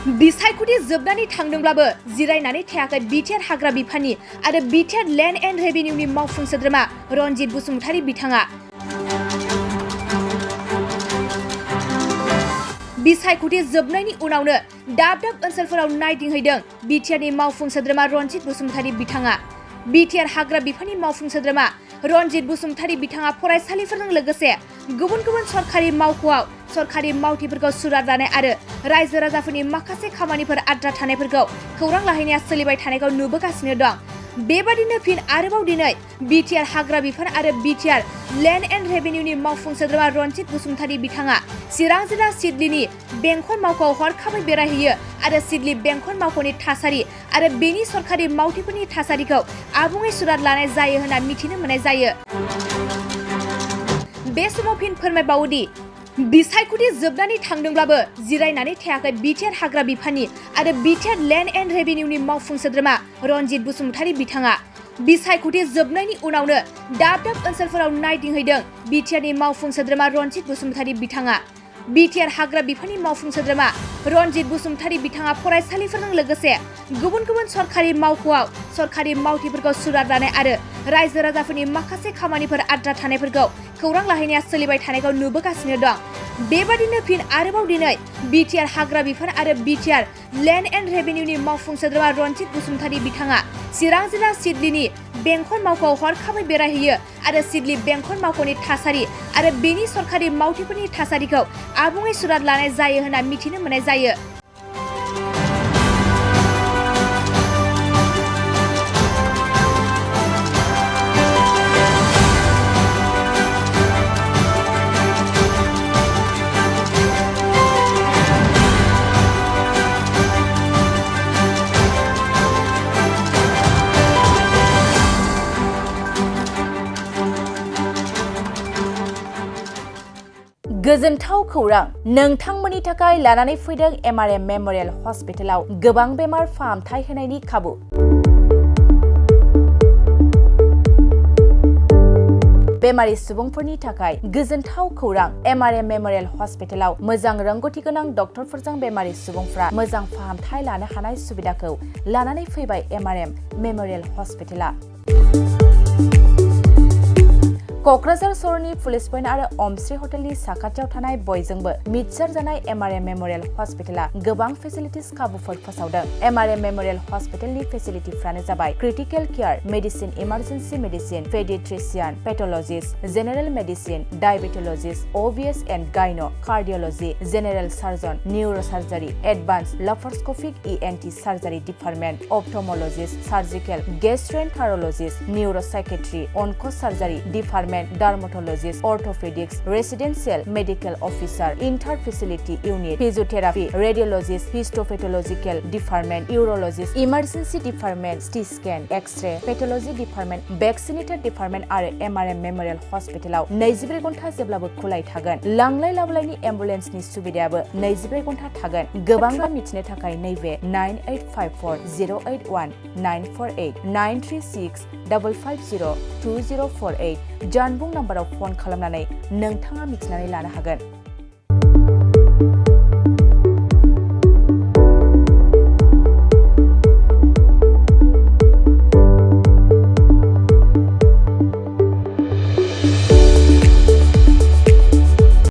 बिसायख'थि जोबनानै थांदोंब्लाबो जिरायनानै थायाखै बिटिआर हाग्रा बिफाननि आरो बिटिआर लेन्ड एन्ड रेभिनिउनि मावफुं सोद्रोमा रनजित बसुमतारी बिथाङा। बिसायख'थि जोबनायनि उनावनो दाब दाब ओनसोलफोराव नायदिंहैदों बिटिआरनि मावफुं सोद्रोमा रनजित बसुमतारी बिथाङा। बिटिआर हाग्रा बिफाननि मावफुं सोद्रोमा रनजित बसुमतारी बिथाङा फरायसालिफोरजों लोगोसे गुबुन गुबुन सरखारि मावख'आव सरखारि मावथिफोरखौ सुराद लानाय आरो रायजो राजाफोरनि माखासे खामानिफोर आद्रा थानायफोरखौ खौरां लाहैनाया सोलिबाय थानायखौ नुबोगासिनो दं। बेबादिनो फिन आरोबाव दिनै बिटिआर हाग्रा बिफान आरो बिटिआर लेन्ड एन्ड रेभिनिउनि मावफुं सोद्रोमा रनजित बसुमतारी बिथाङा चिरां जिल्ला सिडलीनि बेंखन मावख'आव हरखाबै बेरायहैयो आरो सिडली बेंखन मावख'नि थासारि आरो बेनि सरखारि मावथिफोरनि थासारिखौ आबुङै सुराद लानाय जायो होनना मिथिनो मोननाय जायो। बे समाव फिन फोरमायबावोदि बिसायख'थि जोबनानै थांदोंब्लाबो जिरायनानै थायाखै बिटिआर हाग्रा बिफाननि आरो बिटिआर लेन्ड एन्ड रेभिनिउनि मावफुं सोद्रोमा रनजित बसुमतारी बिथाङा। बिसायख'थि जोबनायनि उनावनो दाब दाब ओनसोलफोराव नायदिंहैदों बिटिआरनि मावफुं सोद्रोमा रनजित बसुमतारी बिथाङा। बिटिआर हाग्रा बिफाननि मावफुं सोद्रोमा रनजित बसुमतारी बिथाङा फरायसालिफोरजों लोगोसे गुबुन गुबुन सरखारि मावख'आव सरखारि मावथिफोरखौ सुराद लानाय आरो रायजो राजाफोरनि माखासे खामानिफोर आद्रा थानायफोरखौ खौरां लाहैनाया सोलिबाय थानायखौ नुबोगासिनो दं। बेबादिनो फिन आरोबाव दिनै बिटिआर हाग्रा बिफान आरो बिटिआर लेन्ड एन्ड रेभिनिउनि मावफुं सोद्रोमा रनजित बसुमतारी बिथाङा चिरां जिल्ला सिडलीनि बेंखन मावख'आव हरखाबै बेरायहैयो आरो सिडली बेंखन मावख'नि थासारि आरो बेनि सरखारि मावथिफोरनि थासारिखौ आबुङै सुराद लानाय जायो होनना मिथिनो मोननाय जायो। गोजोनथाव खौरां नोंथांमोननि थाखाय लानानै फैदों एमआरएम मेम'रियेल हस्पिटालाव गोबां बेमार फाहामथाय होनायनि खाबु। बेमारि सुबुंफोरनि थाखाय गोजोनथाव खौरां एमआरएम मेम'रियेल हस्पिटालाव मोजां रोंग'थि गोनां डक्टरफोरजों बेमारि सुबुंफ्रा मोजां फाहामथाय लानो हानाय सुबिदाखौ लानानै फैबाय एमआरएम मेम'रियेल हस्पिटाला। क'क्राझार सहरनि पुलिस पइन्ट आरो अमश्री हटेलनि साखाथियाव थानाय बयजोंबो मिथिसार जानाय एमआरएम मेम'रियेल हस्पिटाला गोबां फेसिलिटिस खाबुफोर फोसावदों। एमआरएम मेम'रियेल हस्पिटालनि फेसिलिटिफ्रानो जाबाय critical care medicine, emergency medicine, paediatrician, pathologist, general medicine, diabetologist, OBS and gynae, cardiology, general surgeon, neurosurgery, advanced laparoscopic ENT surgery department, ophthalmologist, surgical, gastroenterologist, neuropsychiatry, onco surgery department, dermatologist, orthopaedics, residential medical officer, inter facility unit, physiotherapy, radiologist, histopathological department, urologist, emergency department, CT scan, X-ray, pathology department, vaccinator department आरो MRM memorial हस्पिटालाव 24 घन्टा जेब्लाबो खुलाय थागोन। लांलाय लाबोलायनि एम्बुलेन्सनि सुबिदायाबो 24 घन्टा थागोन। गोबां मिथिनो थाखाय नैबे 9854 081 948 936 550 2048 जानबुं नाम्बाराव फन खालामनानै नोंथाङा मिथिनानै लानो हागोन।